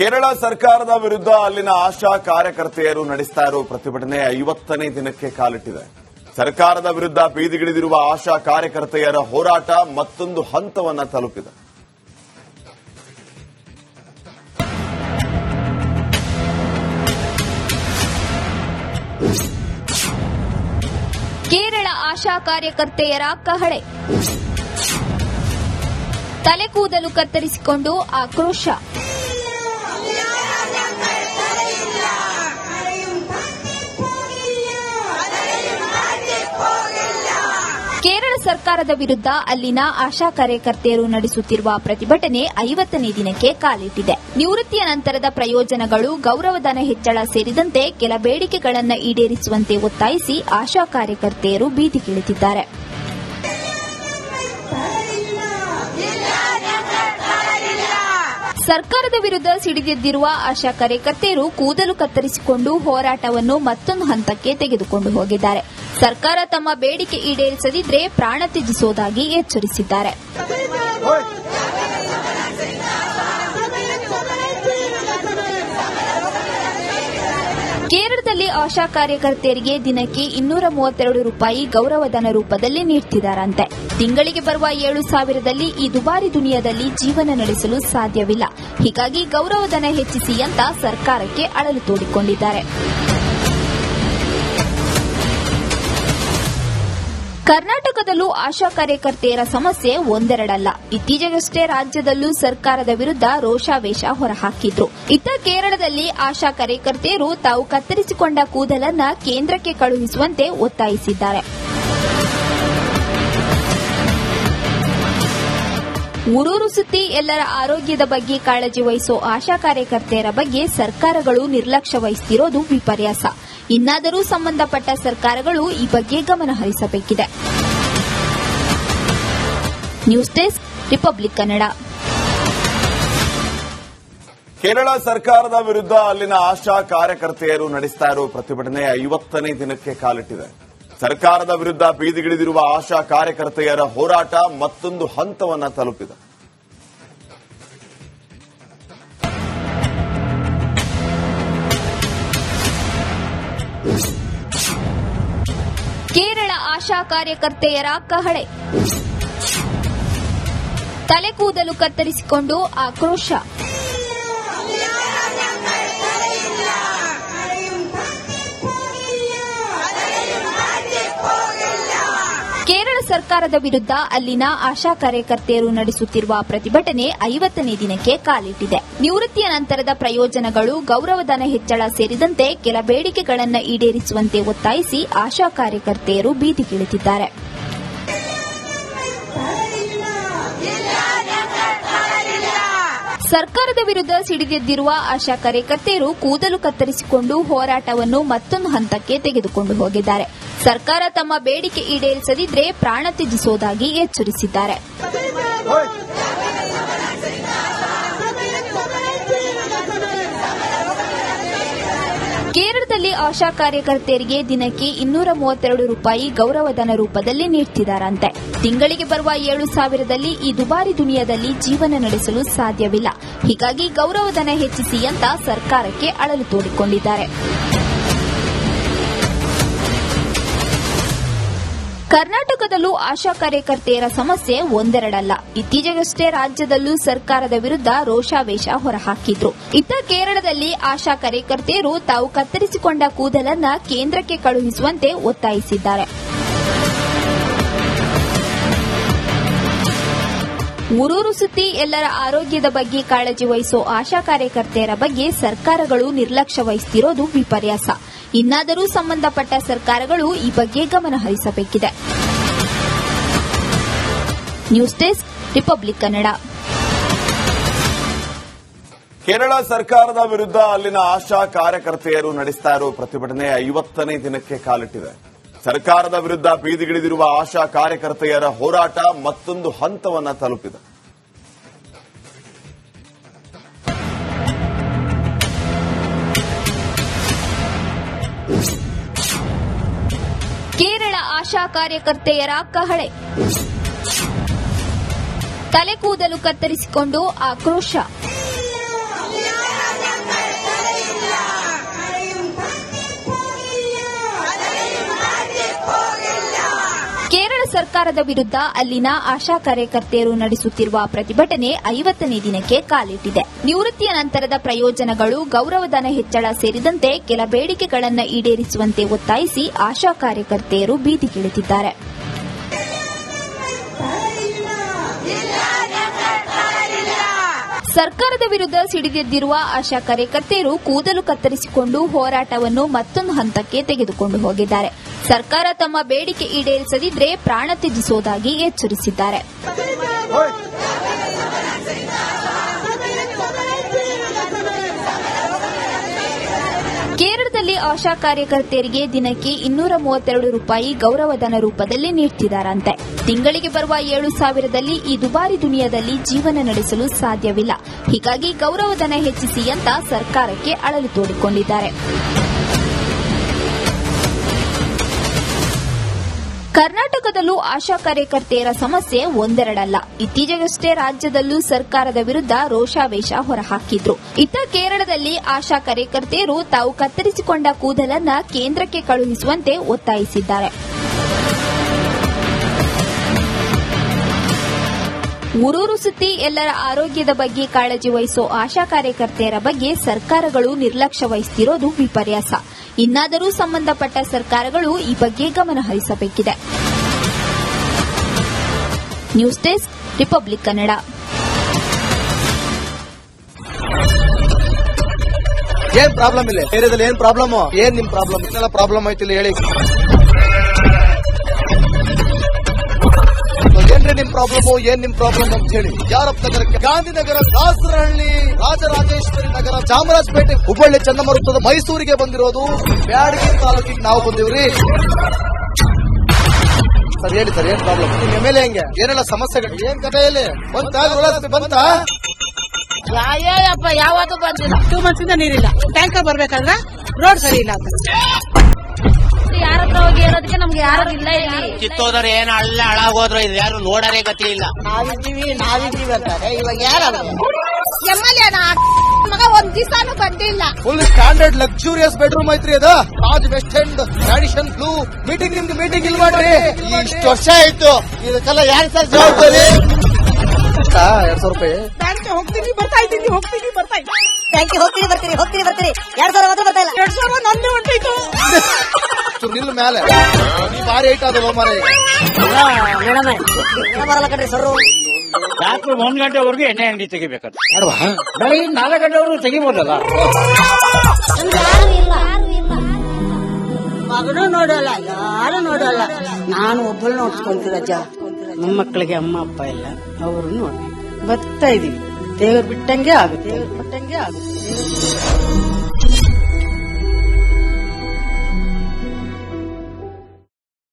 ಕೇರಳ ಸರ್ಕಾರದ ವಿರುದ್ಧ ಅಲ್ಲಿನ ಆಶಾ ಕಾರ್ಯಕರ್ತೆಯರು ನಡೆಸ್ತಾ ಇರುವ ಪ್ರತಿಭಟನೆ 50ನೇ ದಿನಕ್ಕೆ ಕಾಲಿಟ್ಟಿದೆ. ಸರ್ಕಾರದ ವಿರುದ್ಧ ಬೀದಿಗಿಳಿದಿರುವ ಆಶಾ ಕಾರ್ಯಕರ್ತೆಯರ ಹೋರಾಟ ಮತ್ತೊಂದು ಹಂತವನ್ನು ತಲುಪಿದೆ. ಕೇರಳ ಆಶಾ ಕಾರ್ಯಕರ್ತೆಯರ ಕಹಳೆ, ತಲೆ ಕೂದಲು ಕತ್ತರಿಸಿಕೊಂಡು ಆಕ್ರೋಶ. ಕೇರಳ ಸರ್ಕಾರದ ವಿರುದ್ಧ ಅಲ್ಲಿನ ಆಶಾ ಕಾರ್ಯಕರ್ತೆಯರು ನಡೆಸುತ್ತಿರುವ ಪ್ರತಿಭಟನೆ 50ನೇ ದಿನಕ್ಕೆ ಕಾಲಿಟ್ಟಿದೆ. ನಿವೃತ್ತಿಯ ನಂತರದ ಪ್ರಯೋಜನಗಳು, ಗೌರವಧನ ಹೆಚ್ಚಳ ಸೇರಿದಂತೆ ಕೆಲ ಬೇಡಿಕೆಗಳನ್ನು ಈಡೇರಿಸುವಂತೆ ಒತ್ತಾಯಿಸಿ ಆಶಾ ಕಾರ್ಯಕರ್ತೆಯರು ಬೀದಿಗಿಳಿದಿದ್ದಾರೆ. ಸರ್ಕಾರದ ವಿರುದ್ಧ ಸಿಡಿದೆದ್ದಿರುವ ಆಶಾ ಕಾರ್ಯಕರ್ತೆಯರು ಕೂದಲು ಕತ್ತರಿಸಿಕೊಂಡು ಹೋರಾಟವನ್ನು ಮತ್ತೊಂದು ಹಂತಕ್ಕೆ ತೆಗೆದುಕೊಂಡು ಹೋಗಿದ್ದಾರೆ. ಸರ್ಕಾರ ತಮ್ಮ ಬೇಡಿಕೆ ಈಡೇರಿಸದಿದ್ದರೆ ಪ್ರಾಣ ತ್ಯಜಿಸುವುದಾಗಿ ಎಚ್ಚರಿಸಿದ್ದಾರೆ. ಕೇರಳದಲ್ಲಿ ಆಶಾ ಕಾರ್ಯಕರ್ತೆಯರಿಗೆ ದಿನಕ್ಕೆ 232 ರೂಪಾಯಿ ಗೌರವಧನ ರೂಪದಲ್ಲಿ ನೀಡುತ್ತಿದ್ದಾರಂತೆ. ತಿಂಗಳಿಗೆ ಬರುವ 7,000ದಲ್ಲಿ ಈ ದುಬಾರಿ ದುನಿಯಾದಲ್ಲಿ ಜೀವನ ನಡೆಸಲು ಸಾಧ್ಯವಿಲ್ಲ. ಹೀಗಾಗಿ ಗೌರವಧನ ಹೆಚ್ಚಿಸಿ ಅಂತ ಸರ್ಕಾರಕ್ಕೆ ಅಳಲು ತೋಡಿಕೊಂಡಿದ್ದಾರೆ. ಕರ್ನಾಟಕದಲ್ಲೂ ಆಶಾ ಕಾರ್ಯಕರ್ತೆಯರ ಸಮಸ್ಯೆ ಒಂದೆರಡಲ್ಲ. ಇತ್ತೀಚೆಗಷ್ಟೇ ರಾಜ್ಯದಲ್ಲೂ ಸರ್ಕಾರದ ವಿರುದ್ಧ ರೋಷಾವೇಶ ಹೊರಹಾಕಿದ್ರು. ಇತ್ತ ಕೇರಳದಲ್ಲಿ ಆಶಾ ಕಾರ್ಯಕರ್ತೆಯರು ತಾವು ಕತ್ತರಿಸಿಕೊಂಡ ಕೂದಲನ್ನ ಕೇಂದ್ರಕ್ಕೆ ಕಳುಹಿಸುವಂತೆ ಒತ್ತಾಯಿಸಿದ್ದಾರೆ. ಊರೂರು ಸುತ್ತಿ ಎಲ್ಲರ ಆರೋಗ್ಯದ ಬಗ್ಗೆ ಕಾಳಜಿ ವಹಿಸೋ ಆಶಾ ಕಾರ್ಯಕರ್ತೆಯರ ಬಗ್ಗೆ ಸರ್ಕಾರಗಳು ನಿರ್ಲಕ್ಷ್ಯ ವಹಿಸುತ್ತಿರೋದು ವಿಪರ್ಯಾಸ. ಇನ್ನಾದರೂ ಸಂಬಂಧಪಟ್ಟ ಸರ್ಕಾರಗಳು ಈ ಬಗ್ಗೆ ಗಮನ ಹರಿಸಬೇಕಿದೆ. News desk, republic Kannada. Kerala ಸರ್ಕಾರದ ವಿರುದ್ಧ ಅಲ್ಲಿನ ಆಶಾ ಕಾರ್ಯಕರ್ತೆಯರು ನಡೆಸ್ತಾ ಇರುವ ಪ್ರತಿಭಟನೆ 50ನೇ ದಿನಕ್ಕೆ ಕಾಲಿಟ್ಟಿದೆ. ಸರ್ಕಾರದ ವಿರುದ್ಧ ಬೀದಿಗಿಳಿದಿರುವ ಆಶಾ ಕಾರ್ಯಕರ್ತೆಯರ ಹೋರಾಟ ಮತ್ತೊಂದು ಹಂತವನ್ನು ತಲುಪಿದೆ. ಕೇರಳ ಆಶಾ ಕಾರ್ಯಕರ್ತೆಯರ ಕಹಳೆ, ತಲೆ ಕೂದಲು ಕತ್ತರಿಸಿಕೊಂಡು ಆಕ್ರೋಶ. ಕೇರಳ ಸರ್ಕಾರದ ವಿರುದ್ಧ ಅಲ್ಲಿನ ಆಶಾ ಕಾರ್ಯಕರ್ತೆಯರು ನಡೆಸುತ್ತಿರುವ ಪ್ರತಿಭಟನೆ 50ನೇ ದಿನಕ್ಕೆ ಕಾಲಿಟ್ಟಿದೆ. ನಿವೃತ್ತಿಯ ನಂತರದ ಪ್ರಯೋಜನಗಳು, ಗೌರವಧನ ಹೆಚ್ಚಳ ಸೇರಿದಂತೆ ಕೆಲ ಬೇಡಿಕೆಗಳನ್ನು ಈಡೇರಿಸುವಂತೆ ಒತ್ತಾಯಿಸಿ ಆಶಾ ಕಾರ್ಯಕರ್ತೆಯರು ಬೀದಿಗಿಳಿದಿದ್ದಾರೆ. ಸರ್ಕಾರದ ವಿರುದ್ಧ ಸಿಡಿದೆದ್ದಿರುವ ಆಶಾ ಕಾರ್ಯಕರ್ತೆಯರು ಕೂದಲು ಕತ್ತರಿಸಿಕೊಂಡು ಹೋರಾಟವನ್ನು ಮತ್ತೊಂದು ಹಂತಕ್ಕೆ ತೆಗೆದುಕೊಂಡು ಹೋಗಿದ್ದಾರೆ. ಸರ್ಕಾರ ತಮ್ಮ ಬೇಡಿಕೆ ಈಡೇರಿಸದಿದ್ದರೆ ಪ್ರಾಣ ತ್ಯಜಿಸುವುದಾಗಿ ಎಚ್ಚರಿಸಿದ್ದಾರೆ. ಕೇರಳದಲ್ಲಿ ಆಶಾ ಕಾರ್ಯಕರ್ತೆಯರಿಗೆ ದಿನಕ್ಕೆ 232 ರೂಪಾಯಿ ಗೌರವಧನ ರೂಪದಲ್ಲಿ ನೀಡುತ್ತಿದ್ದಾರಂತೆ. ತಿಂಗಳಿಗೆ ಬರುವ 7,000ದಲ್ಲಿ ಈ ದುಬಾರಿ ದುನಿಯಾದಲ್ಲಿ ಜೀವನ ನಡೆಸಲು ಸಾಧ್ಯವಿಲ್ಲ. ಹೀಗಾಗಿ ಗೌರವಧನ ಹೆಚ್ಚಿಸಿ ಅಂತ ಸರ್ಕಾರಕ್ಕೆ ಅಳಲು ತೋಡಿಕೊಂಡಿದ್ದಾರೆ. ಕರ್ನಾಟಕದಲ್ಲೂ ಆಶಾ ಕಾರ್ಯಕರ್ತೆಯರ ಸಮಸ್ಯೆ ಒಂದೆರಡಲ್ಲ. ಇತ್ತೀಚೆಗಷ್ಟೇ ರಾಜ್ಯದಲ್ಲೂ ಸರ್ಕಾರದ ವಿರುದ್ಧ ರೋಷಾವೇಶ ಹೊರಹಾಕಿದ್ರು. ಇತ್ತ ಕೇರಳದಲ್ಲಿ ಆಶಾ ಕಾರ್ಯಕರ್ತೆಯರು ತಾವು ಕತ್ತರಿಸಿಕೊಂಡ ಕೂದಲನ್ನ ಕೇಂದ್ರಕ್ಕೆ ಕಳುಹಿಸುವಂತೆ ಒತ್ತಾಯಿಸಿದ್ದಾರೆ. ಊರೂರು ಸುತ್ತಿ ಎಲ್ಲರ ಆರೋಗ್ಯದ ಬಗ್ಗೆ ಕಾಳಜಿ ವಹಿಸೋ ಆಶಾ ಕಾರ್ಯಕರ್ತೆಯರ ಬಗ್ಗೆ ಸರ್ಕಾರಗಳು ನಿರ್ಲಕ್ಷ್ಯ ವಹಿಸುತ್ತಿರೋದು ವಿಪರ್ಯಾಸ. ಇನ್ನಾದರೂ ಸಂಬಂಧಪಟ್ಟ ಸರ್ಕಾರಗಳು ಈ ಬಗ್ಗೆ ಗಮನ ಹರಿಸಬೇಕಿದೆ. News desk, republic Kannada. Kerala ಸರ್ಕಾರದ ವಿರುದ್ಧ ಅಲ್ಲಿನ ಆಶಾ ಕಾರ್ಯಕರ್ತೆಯರು ನಡೆಸ್ತಾ ಇರುವ ಪ್ರತಿಭಟನೆ 50ನೇ ದಿನಕ್ಕೆ ಕಾಲಿಟ್ಟಿದೆ. ಸರ್ಕಾರದ ವಿರುದ್ಧ ಬೀದಿಗಿಳಿದಿರುವ ಆಶಾ ಕಾರ್ಯಕರ್ತೆಯರ ಹೋರಾಟ ಮತ್ತೊಂದು ಹಂತವನ್ನು ತಲುಪಿದೆ. ಕೇರಳ ಆಶಾ ಕಾರ್ಯಕರ್ತೆಯರ ಕಹಳೆ, ತಲೆ ಕೂದಲು ಕತ್ತರಿಸಿಕೊಂಡು ಆಕ್ರೋಶ. ಸರ್ಕಾರದ ವಿರುದ್ಧ ಅಲ್ಲಿನ ಆಶಾ ಕಾರ್ಯಕರ್ತೆಯರು ನಡೆಸುತ್ತಿರುವ ಪ್ರತಿಭಟನೆ 50ನೇ ದಿನಕ್ಕೆ ಕಾಲಿಟ್ಟಿದೆ. ನಿವೃತ್ತಿಯ ನಂತರದ ಪ್ರಯೋಜನಗಳು, ಗೌರವಧನ ಹೆಚ್ಚಳ ಸೇರಿದಂತೆ ಕೆಲ ಬೇಡಿಕೆಗಳನ್ನು ಈಡೇರಿಸುವಂತೆ ಒತ್ತಾಯಿಸಿ ಆಶಾ ಕಾರ್ಯಕರ್ತೆಯರು ಬೀದಿಗಿಳಿದಿದ್ದಾರೆ. ಸರ್ಕಾರದ ವಿರುದ್ಧ ಸಿಡಿದೆದ್ದಿರುವ ಆಶಾ ಕಾರ್ಯಕರ್ತೆಯರು ಕೂದಲು ಕತ್ತರಿಸಿಕೊಂಡು ಹೋರಾಟವನ್ನು ಮತ್ತೊಂದು ಹಂತಕ್ಕೆ ತೆಗೆದುಕೊಂಡು ಹೋಗಿದ್ದಾರೆ. ಸರ್ಕಾರ ತಮ್ಮ ಬೇಡಿಕೆ ಈಡೇರಿಸದಿದ್ರೆ ಪ್ರಾಣ ತ್ಯಜಿಸುವುದಾಗಿ ಎಚ್ಚರಿಸಿದ್ದಾರೆ. ಕೇರಳದಲ್ಲಿ ಆಶಾ ಕಾರ್ಯಕರ್ತೆಯರಿಗೆ ದಿನಕ್ಕೆ 232 ರೂಪಾಯಿ ಗೌರವಧನ ರೂಪದಲ್ಲಿ ನೀಡುತ್ತಿದ್ದಾರಂತೆ. ತಿಂಗಳಿಗೆ ಬರುವ 7,000ದಲ್ಲಿ ಈ ದುಬಾರಿ ದುನಿಯಾದಲ್ಲಿ ಜೀವನ ನಡೆಸಲು ಸಾಧ್ಯವಿಲ್ಲ. ಹೀಗಾಗಿ ಗೌರವಧನ ಹೆಚ್ಚಿಸಿ ಅಂತ ಸರ್ಕಾರಕ್ಕೆ ಅಳಲು ತೋಡಿಕೊಂಡಿದ್ದಾರೆ. ಕರ್ನಾಟಕದಲ್ಲೂ ಆಶಾ ಕಾರ್ಯಕರ್ತೆಯರ ಸಮಸ್ಯೆ ಒಂದೆರಡಲ್ಲ. ಇತ್ತೀಚೆಗಷ್ಟೇ ರಾಜ್ಯದಲ್ಲೂ ಸರ್ಕಾರದ ವಿರುದ್ಧ ರೋಷಾವೇಶ ಹೊರಹಾಕಿದ್ರು. ಇತ್ತ ಕೇರಳದಲ್ಲಿ ಆಶಾ ಕಾರ್ಯಕರ್ತೆಯರು ತಾವು ಕತ್ತರಿಸಿಕೊಂಡ ಕೂದಲನ್ನ ಕೇಂದ್ರಕ್ಕೆ ಕಳುಹಿಸುವಂತೆ ಒತ್ತಾಯಿಸಿದ್ದಾರೆ. ಊರೂರು ಸುತ್ತಿ ಎಲ್ಲರ ಆರೋಗ್ಯದ ಬಗ್ಗೆ ಕಾಳಜಿ ವಹಿಸೋ ಆಶಾ ಕಾರ್ಯಕರ್ತೆಯರ ಬಗ್ಗೆ ಸರ್ಕಾರಗಳು ನಿರ್ಲಕ್ಷ್ಯ ವಹಿಸುತ್ತಿರೋದು ವಿಪರ್ಯಾಸ. ಇನ್ನಾದರೂ ಸಂಬಂಧಪಟ್ಟ ಸರ್ಕಾರಗಳು ಈ ಬಗ್ಗೆ ಗಮನ ಹರಿಸಬೇಕಿದೆ. News desk, republic Kannada. ಏನ್ ಪ್ರಾಬ್ಲಮ್ ಇಲ್ಲ ಏರಿಯಾದಲ್ಲಿ? ಏನ್ ಪ್ರಾಬ್ಲಮ್? ಏನ್ ನಿಮ್ ಪ್ರಾಬ್ಲಮ್? ಇದೆಲ್ಲ ಪ್ರಾಬ್ಲಮ್ ಆಯ್ತಿಲ್ಲ ಹೇಳಿ. ಏನ್ರಿ ನಿಮ್ ಪ್ರಾಬ್ಲಮ್? ಏನ್ ನಿಮ್ ಪ್ರಾಬ್ಲಮ್ ಅಂತ ಹೇಳಿ. ಯಾರಪ್ಪ ನಗರಕ್ಕೆ? ಗಾಂಧಿನಗರ, ದಾಸರಹಳ್ಳಿ, ರಾಜರಾಜೇಶ್ವರಿ ನಗರ, ಚಾಮರಾಜಪೇಟೆ, ಹುಬ್ಬಳ್ಳಿ, ಚನ್ನಮರುತ್ತದ, ಮೈಸೂರಿಗೆ ಬಂದಿರೋದು. ಬ್ಯಾಡಗಿ ತಾಲೂಕಿಗೆ ನಾವು ಬಂದಿವ್ರಿ. ಸರ್ ಹೇಳಿ ಸರ್, ಏನ್ ಪ್ರಾಬ್ಲಮ್? ನಿಮ್ ಎಮ್ಎಲ್ಎ ಹೆಂಗೆ? ಏನೆಲ್ಲ ಸಮಸ್ಯೆಗಳು? ಏನ್ ಕಥೆಯಲ್ಲಿ ಬಂತ ಅಯ್ಯಪ್ಪ ಯಾವತ್ತೂ ಬಂದಿಲ್ಲ. 2 months ಇಂದ ನೀರಿಲ್ಲ. ಟ್ಯಾಂಕರ್ ಬರ್ಬೇಕಾದ್ರೆ ರೋಡ್ ಸರಿ ಇಲ್ಲ ಅಂತ ಯಾರ ಹತ್ರ ಹೋಗಿ ಹೇಳೋದಕ್ಕೆ ನಮ್ಗೆ ಯಾರು ಇಲ್ಲ. ಇಲ್ಲಿ ಕಿತ್ತೋದ್ರೆ ಏನ್ ಹಾಳಾಗೋದ್ರು ಇದು ಯಾರು ನೋಡರೇ ಗತಿ ಇಲ್ಲ. ನಾವಿದ್ದೀವಿ ಅಂತಾರೆ. ಇವಾಗ ಯಾರು ಎಮ್ಎಲ್ಎ ಮಗ ಒಂದ್ ದಿವಸನೂ ಬಂದಿಲ್ಲ. ಫುಲ್ ಸ್ಟ್ಯಾಂಡರ್ಡ್ ಲಕ್ಸುರಿಯಸ್ ಬೆಡ್ರೂಮ್ ಐತ್ರಿ ಅದು. Taj west end, radisson blu. Meeting ನಿಮ್ದು ಮೀಟಿಂಗ್ ಇಲ್ ಮಾಡ್ರಿ. ಇಷ್ಟು ವರ್ಷ ಆಯ್ತು, ಇದಕ್ಕೆಲ್ಲ ಯಾರು ಸರ್ ಜವಾಬ್ದಾರಿ? 2,000 ರೂಪಾಯಿ ಬ್ಯಾಂಕ್ ಹೋಗ್ತೀನಿ ಬರ್ತಾ ಇದ್ದೀನಿ, ಹೋಗ್ತೀನಿ ಬರ್ತಾ ಇದ್ದೀನಿ. ಬ್ಯಾಂಕ್ ಹೋಗ್ತೀನಿ ಬರ್ತೀನಿ 2,000 ಮಾತ್ರ ಬರ್ತಾ ಇಲ್ಲ. 2,000 ನಂದು ಹೊಂಟೈತು. ನಿಲ್ ಮೇಲೆ ಭಾರಿ ಐಟ್ ಅದು ಮಾರ. ಬರಲ್ಲ ಕಣ್ರಿ ಸರ್. ರಾತ್ರಿ 1 ಗಂಟೆವರೆಗೂ ಎಣ್ಣೆ ಅಂಗಡಿ ತೆಗಿಬೇಕಾದ್ರೆ ಬೆಳಗ್ಗೆ 4 ಗಂಟೆವರೆಗೂ ತೆಗಿಬೋದಲ್ಲ. ಮಗನೂ ನೋಡಲ್ಲ, ಯಾರು ನೋಡಲ್ಲ. ನಾನು ಒಬ್ಬಳು ನೋಡ್ಸ್ಕೊಂತೀರಜ್ಜ. ಮೊಮ್ಮಕ್ಕಳಿಗೆ ಅಮ್ಮ ಅಪ್ಪ ಇಲ್ಲ, ಅವರು ನೋಡಿ ಬರ್ತಾ ಇದೀವಿ. ದೇವರು ಬಿಟ್ಟಂಗೆ ಆಗುತ್ತೆ.